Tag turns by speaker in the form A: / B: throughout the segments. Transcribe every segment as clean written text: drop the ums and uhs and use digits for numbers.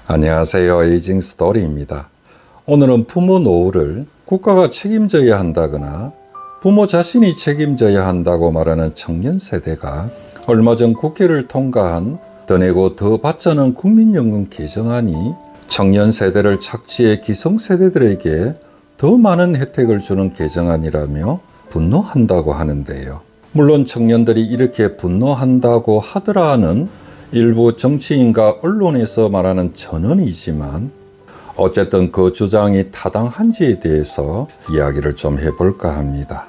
A: 안녕하세요. 에이징 스토리입니다. 오늘은 부모 노후를 국가가 책임져야 한다거나 부모 자신이 책임져야 한다고 말하는 청년 세대가 얼마 전 국회를 통과한 더 내고 더 받자는 국민연금 개정안이 청년 세대를 착취해 기성세대들에게 더 많은 혜택을 주는 개정안이라며 분노한다고 하는데요. 물론 청년들이 이렇게 분노한다고 하더라는 일부 정치인과 언론에서 말하는 전언이지만 어쨌든 그 주장이 타당한지에 대해서 이야기를 좀 해볼까 합니다.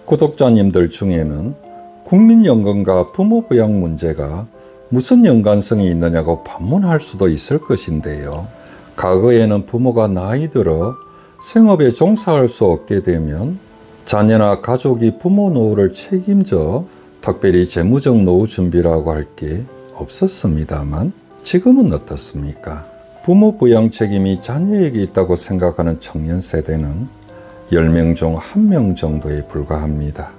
A: 구독자님들 중에는 국민연금과 부모부양 문제가 무슨 연관성이 있느냐고 반문할 수도 있을 것인데요. 과거에는 부모가 나이 들어 생업에 종사할 수 없게 되면 자녀나 가족이 부모 노후를 책임져 특별히 재무적 노후 준비라고 할 게 없었습니다만 지금은 어떻습니까? 부모 부양 책임이 자녀에게 있다고 생각하는 청년 세대는 10명 중 1명 정도에 불과합니다.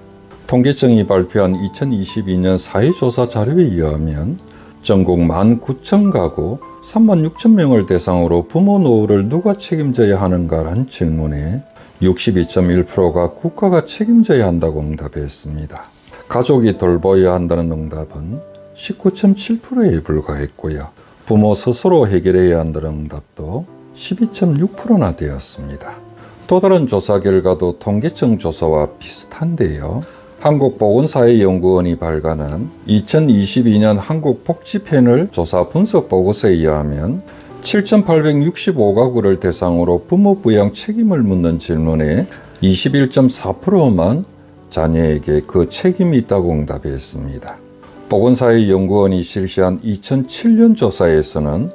A: 통계청이 발표한 2022년 사회조사 자료에 의하면 전국 19,000가구 36,000명을 대상으로 부모 노후를 누가 책임져야 하는가라는 질문에 62.1%가 국가가 책임져야 한다고 응답했습니다. 가족이 돌봐야 한다는 응답은 19.7%에 불과했고요. 부모 스스로 해결해야 한다는 응답도 12.6%나 되었습니다. 또 다른 조사 결과도 통계청 조사와 비슷한데요. 한국보건사회연구원이 발간한 2022년 한국복지패널 조사 분석 보고서에 의하면 7,865가구를 대상으로 부모 부양 책임을 묻는 질문에 21.4%만 자녀에게 그 책임이 있다고 응답했습니다. 보건사회연구원이 실시한 2007년 조사에서는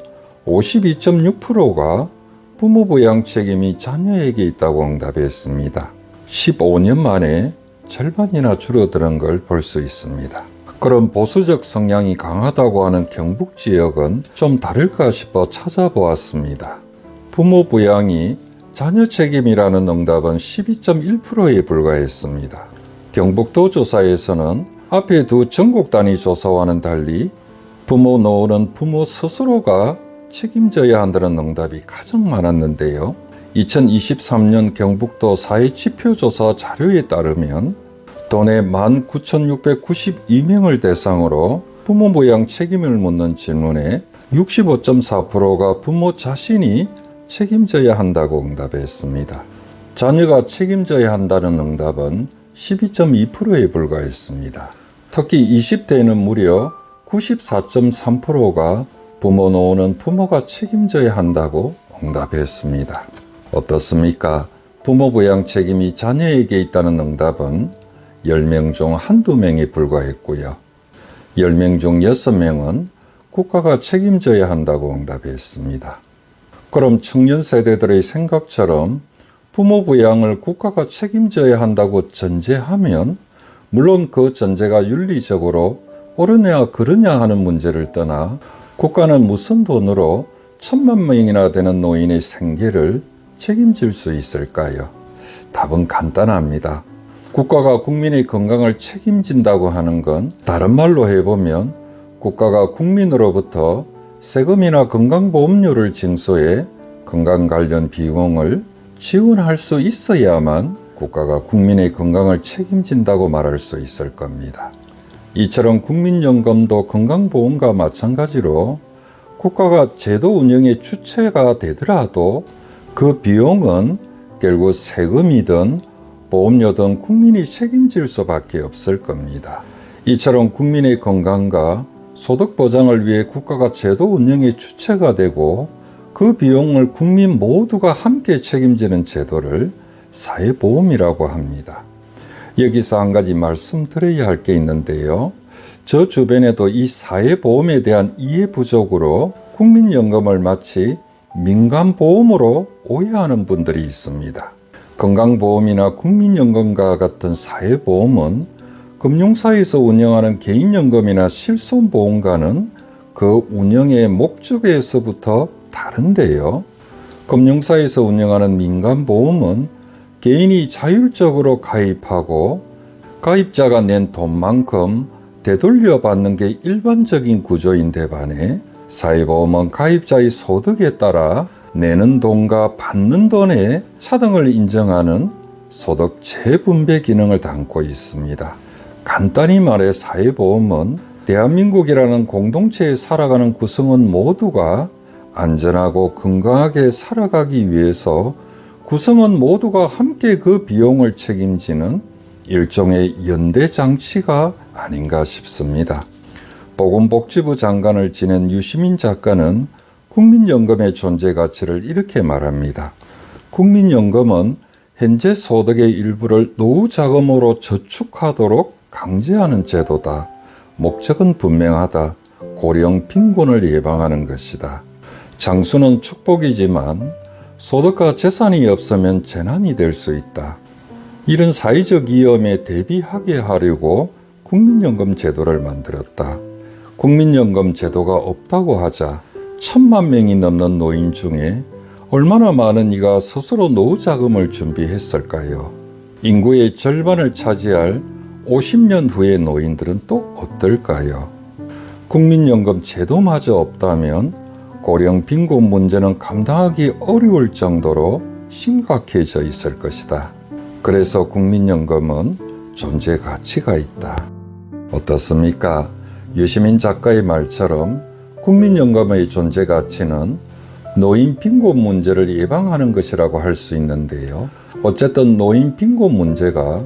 A: 52.6%가 부모 부양 책임이 자녀에게 있다고 응답했습니다. 15년 만에 절반이나 줄어드는 걸 볼 수 있습니다. 그럼 보수적 성향이 강하다고 하는 경북 지역은 좀 다를까 싶어 찾아보았습니다. 부모 부양이 자녀 책임이라는 응답은 12.1%에 불과했습니다. 경북도 조사에서는 앞에 두 전국 단위 조사와는 달리 부모 노후는 부모 스스로가 책임져야 한다는 응답이 가장 많았는데요. 2023년 경북도 사회지표조사 자료에 따르면 도내 19,692명을 대상으로 부모 부양 책임을 묻는 질문에 65.4%가 부모 자신이 책임져야 한다고 응답했습니다. 자녀가 책임져야 한다는 응답은 12.2%에 불과했습니다. 특히 20대에는 무려 94.3%가 부모 노후는 부모가 책임져야 한다고 응답했습니다. 어떻습니까? 부모 부양 책임이 자녀에게 있다는 응답은 10명 중 한두 명에 불과했고요. 10명 중 6명은 국가가 책임져야 한다고 응답했습니다. 그럼 청년 세대들의 생각처럼 부모 부양을 국가가 책임져야 한다고 전제하면 물론 그 전제가 윤리적으로 옳으냐 그르냐 하는 문제를 떠나 국가는 무슨 돈으로 1,000만 명이나 되는 노인의 생계를 책임질 수 있을까요? 답은 간단합니다. 국가가 국민의 건강을 책임진다고 하는 건 다른 말로 해보면 국가가 국민으로부터 세금이나 건강보험료를 징수해 건강 관련 비용을 지원할 수 있어야만 국가가 국민의 건강을 책임진다고 말할 수 있을 겁니다. 이처럼 국민연금도 건강보험과 마찬가지로 국가가 제도 운영의 주체가 되더라도 그 비용은 결국 세금이든 보험료든 국민이 책임질 수밖에 없을 겁니다. 이처럼 국민의 건강과 소득 보장을 위해 국가가 제도 운영의 주체가 되고 그 비용을 국민 모두가 함께 책임지는 제도를 사회보험이라고 합니다. 여기서 한 가지 말씀드려야 할 게 있는데요. 저 주변에도 이 사회보험에 대한 이해 부족으로 국민연금을 마치 민간보험으로 오해하는 분들이 있습니다. 건강보험이나 국민연금과 같은 사회보험은 금융사에서 운영하는 개인연금이나 실손보험과는 그 운영의 목적에서부터 다른데요. 금융사에서 운영하는 민간보험은 개인이 자율적으로 가입하고 가입자가 낸 돈만큼 되돌려 받는 게 일반적인 구조인데 반해 사회보험은 가입자의 소득에 따라 내는 돈과 받는 돈의 차등을 인정하는 소득 재분배 기능을 담고 있습니다. 간단히 말해 사회보험은 대한민국이라는 공동체에 살아가는 구성원 모두가 안전하고 건강하게 살아가기 위해서 구성원 모두가 함께 그 비용을 책임지는 일종의 연대장치가 아닌가 싶습니다. 보건복지부 장관을 지낸 유시민 작가는 국민연금의 존재 가치를 이렇게 말합니다. 국민연금은 현재 소득의 일부를 노후자금으로 저축하도록 강제하는 제도다. 목적은 분명하다. 고령 빈곤을 예방하는 것이다. 장수는 축복이지만 소득과 재산이 없으면 재난이 될 수 있다. 이런 사회적 위험에 대비하게 하려고 국민연금 제도를 만들었다. 국민연금 제도가 없다고 하자 1,000만 명이 넘는 노인 중에 얼마나 많은 이가 스스로 노후자금을 준비했을까요? 인구의 절반을 차지할 50년 후의 노인들은 또 어떨까요? 국민연금 제도마저 없다면 고령 빈곤 문제는 감당하기 어려울 정도로 심각해져 있을 것이다. 그래서 국민연금은 존재 가치가 있다. 어떻습니까? 유시민 작가의 말처럼 국민연금의 존재 가치는 노인 빈곤 문제를 예방하는 것이라고 할 수 있는데요. 어쨌든 노인 빈곤 문제가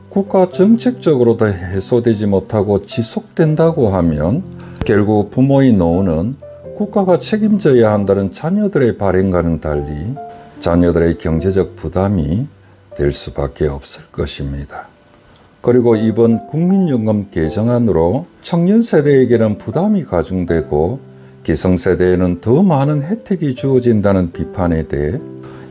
A: 국가 정책적으로도 해소되지 못하고 지속된다고 하면 결국 부모의 노후는 국가가 책임져야 한다는 자녀들의 발행과는 달리 자녀들의 경제적 부담이 될 수밖에 없을 것입니다. 그리고 이번 국민연금 개정안으로 청년 세대에게는 부담이 가중되고 기성세대에는 더 많은 혜택이 주어진다는 비판에 대해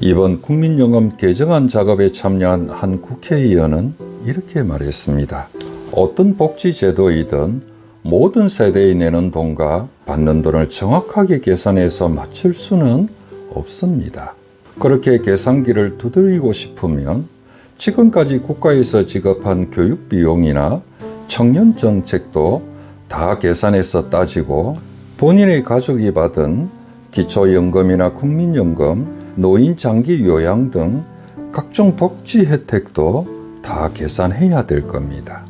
A: 이번 국민연금 개정안 작업에 참여한 한 국회의원은 이렇게 말했습니다. 어떤 복지제도이든 모든 세대에 내는 돈과 받는 돈을 정확하게 계산해서 맞출 수는 없습니다. 그렇게 계산기를 두드리고 싶으면 지금까지 국가에서 지급한 교육비용이나 청년 정책도 다 계산해서 따지고 본인의 가족이 받은 기초연금이나 국민연금, 노인 장기 요양 등 각종 복지 혜택도 다 계산해야 될 겁니다.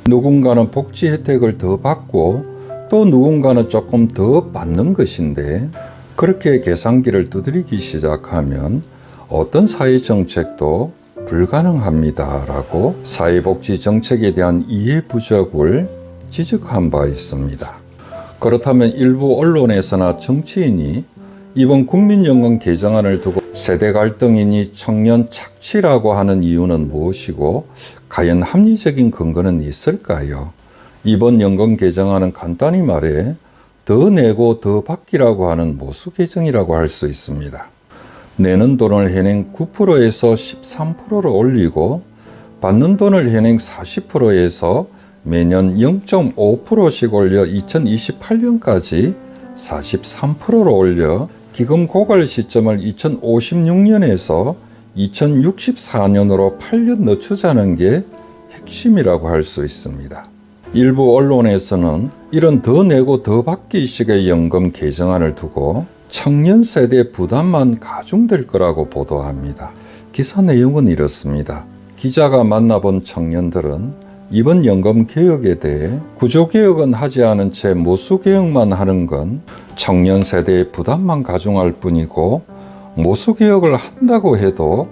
A: 누군가는 복지 혜택을 더 받고 또 누군가는 조금 더 받는 것인데 그렇게 계산기를 두드리기 시작하면 어떤 사회정책도 불가능합니다라고 사회복지 정책에 대한 이해 부족을 지적한 바 있습니다. 그렇다면 일부 언론에서나 정치인이 이번 국민연금 개정안을 두고 세대 갈등이니 청년 착취라고 하는 이유는 무엇이고 과연 합리적인 근거는 있을까요? 이번 연금 개정안은 간단히 말해 더 내고 더 받기라고 하는 모수 개정이라고 할 수 있습니다. 내는 돈을 현행 9%에서 13%로 올리고 받는 돈을 현행 40%에서 매년 0.5%씩 올려 2028년까지 43%로 올려 기금 고갈 시점을 2056년에서 2064년으로 8년 늦추자는 게 핵심이라고 할 수 있습니다. 일부 언론에서는 이런 더 내고 더 받기식의 연금 개정안을 두고 청년 세대 부담만 가중될 거라고 보도합니다. 기사 내용은 이렇습니다. 기자가 만나본 청년들은 이번 연금 개혁에 대해 구조개혁은 하지 않은 채 모수개혁만 하는 건 청년 세대의 부담만 가중할 뿐이고 모수개혁을 한다고 해도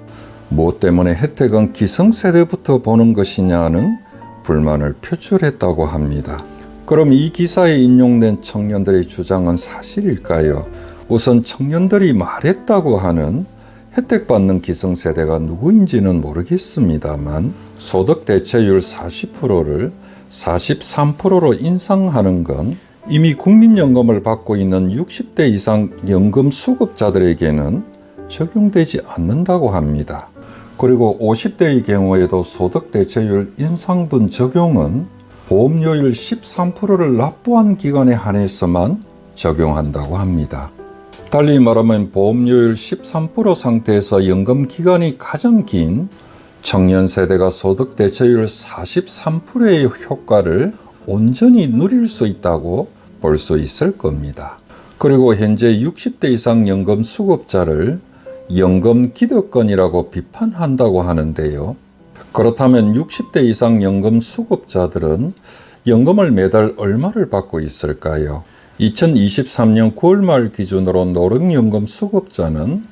A: 무엇 때문에 혜택은 기성세대부터 보는 것이냐는 불만을 표출했다고 합니다. 그럼 이 기사에 인용된 청년들의 주장은 사실일까요? 우선 청년들이 말했다고 하는 혜택받는 기성세대가 누구인지는 모르겠습니다만 소득 대체율 40%를 43%로 인상하는 건 이미 국민연금을 받고 있는 60대 이상 연금 수급자들에게는 적용되지 않는다고 합니다. 그리고 50대의 경우에도 소득 대체율 인상분 적용은 보험료율 13%를 납부한 기간에 한해서만 적용한다고 합니다. 달리 말하면 보험료율 13% 상태에서 연금 기간이 가장 긴 청년 세대가 소득 대체율 43%의 효과를 온전히 누릴 수 있다고 볼 수 있을 겁니다. 그리고 현재 60대 이상 연금 수급자를 연금 기득권이라고 비판한다고 하는데요. 그렇다면 60대 이상 연금 수급자들은 연금을 매달 얼마를 받고 있을까요? 2023년 9월 말 기준으로 노령연금 수급자는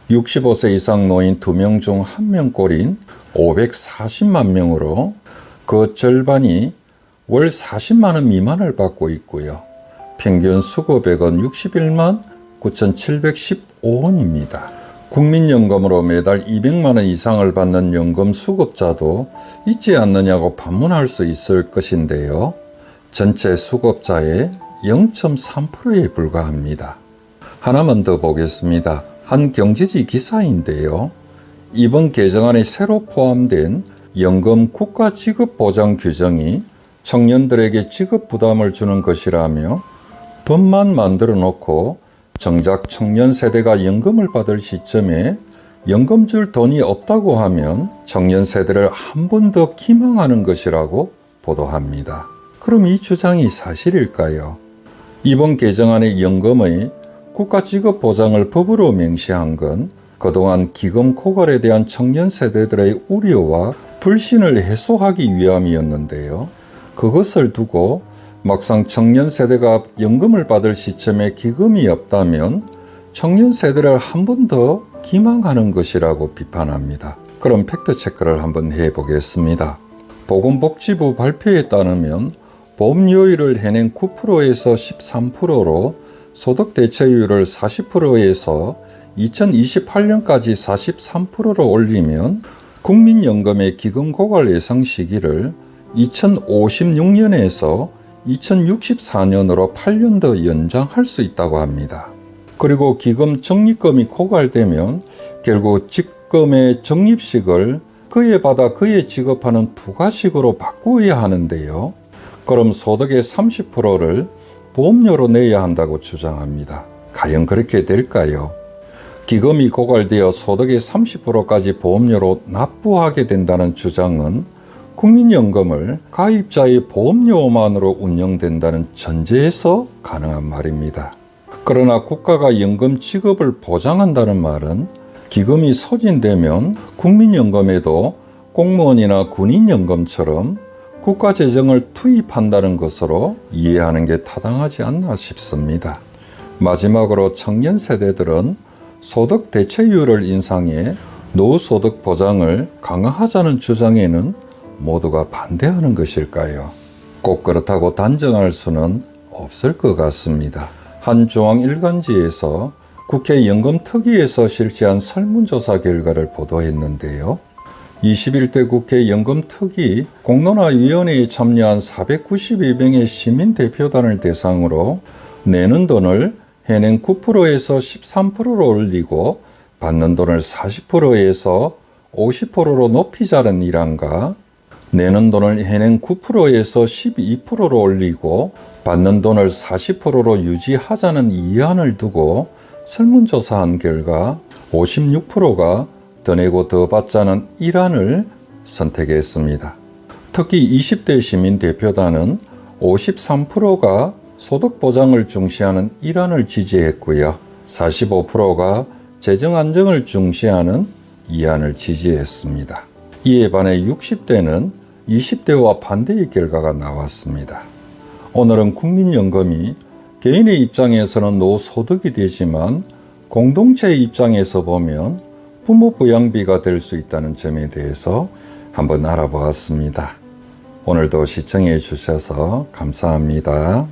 A: 65세 이상 노인 2명 중 1명꼴인 540만 명으로 그 절반이 월 40만 원 미만을 받고 있고요. 평균 수급액은 61만 9,715원입니다. 국민연금으로 매달 200만 원 이상을 받는 연금 수급자도 있지 않느냐고 반문할 수 있을 것인데요. 전체 수급자의 0.3%에 불과합니다. 하나만 더 보겠습니다. 한 경제지 기사인데요. 이번 개정안에 새로 포함된 연금 국가 지급 보장 규정이 청년들에게 지급 부담을 주는 것이라며 법만 만들어 놓고 정작 청년 세대가 연금을 받을 시점에 연금 줄 돈이 없다고 하면 청년 세대를 한 번 더 기망하는 것이라고 보도합니다. 그럼 이 주장이 사실일까요? 이번 개정안의 연금의 국가 지급 보장을 법으로 명시한 건 그동안 기금 고갈에 대한 청년 세대들의 우려와 불신을 해소하기 위함이었는데요. 그것을 두고 막상 청년 세대가 연금을 받을 시점에 기금이 없다면 청년 세대를 한 번 더 기망하는 것이라고 비판합니다. 그럼 팩트체크를 한번 해보겠습니다. 보건복지부 발표에 따르면 보험료율을 현행 9%에서 13%로 소득 대체율을 40%에서 2028년까지 43%로 올리면 국민연금의 기금 고갈 예상 시기를 2056년에서 2064년으로 8년 더 연장할 수 있다고 합니다. 그리고 기금 적립금이 고갈되면 결국 직금의 적립식을 그에 받아 그에 지급하는 부가식으로 바꾸어야 하는데요. 그럼 소득의 30%를 보험료로 내야 한다고 주장합니다. 과연 그렇게 될까요? 기금이 고갈되어 소득의 30%까지 보험료로 납부하게 된다는 주장은 국민연금을 가입자의 보험료만으로 운영된다는 전제에서 가능한 말입니다. 그러나 국가가 연금 지급을 보장한다는 말은 기금이 소진되면 국민연금에도 공무원이나 군인연금처럼 국가 재정을 투입한다는 것으로 이해하는 게 타당하지 않나 싶습니다. 마지막으로 청년 세대들은 소득 대체율을 인상해 노후소득 보장을 강화하자는 주장에는 모두가 반대하는 것일까요? 꼭 그렇다고 단정할 수는 없을 것 같습니다. 한 중앙일간지에서 국회 연금특위에서 실시한 설문조사 결과를 보도했는데요. 21대 국회 연금특위 공론화위원회에 참여한 492명의 시민대표단을 대상으로 내는 돈을 현행 9%에서 13%로 올리고 받는 돈을 40%에서 50%로 높이자는 일안과 내는 돈을 현행 9%에서 12%로 올리고 받는 돈을 40%로 유지하자는 이안을 두고 설문조사한 결과 56%가 더 내고 더 받자는 일안을 선택했습니다. 특히 20대 시민대표단은 53%가 소득 보장을 중시하는 일안을 지지했고요. 45%가 재정 안정을 중시하는 이안을 지지했습니다. 이에 반해 60대는 20대와 반대의 결과가 나왔습니다. 오늘은 국민연금이 개인의 입장에서는 노소득이 되지만 공동체의 입장에서 보면 부모 부양비가 될 수 있다는 점에 대해서 한번 알아보았습니다. 오늘도 시청해 주셔서 감사합니다.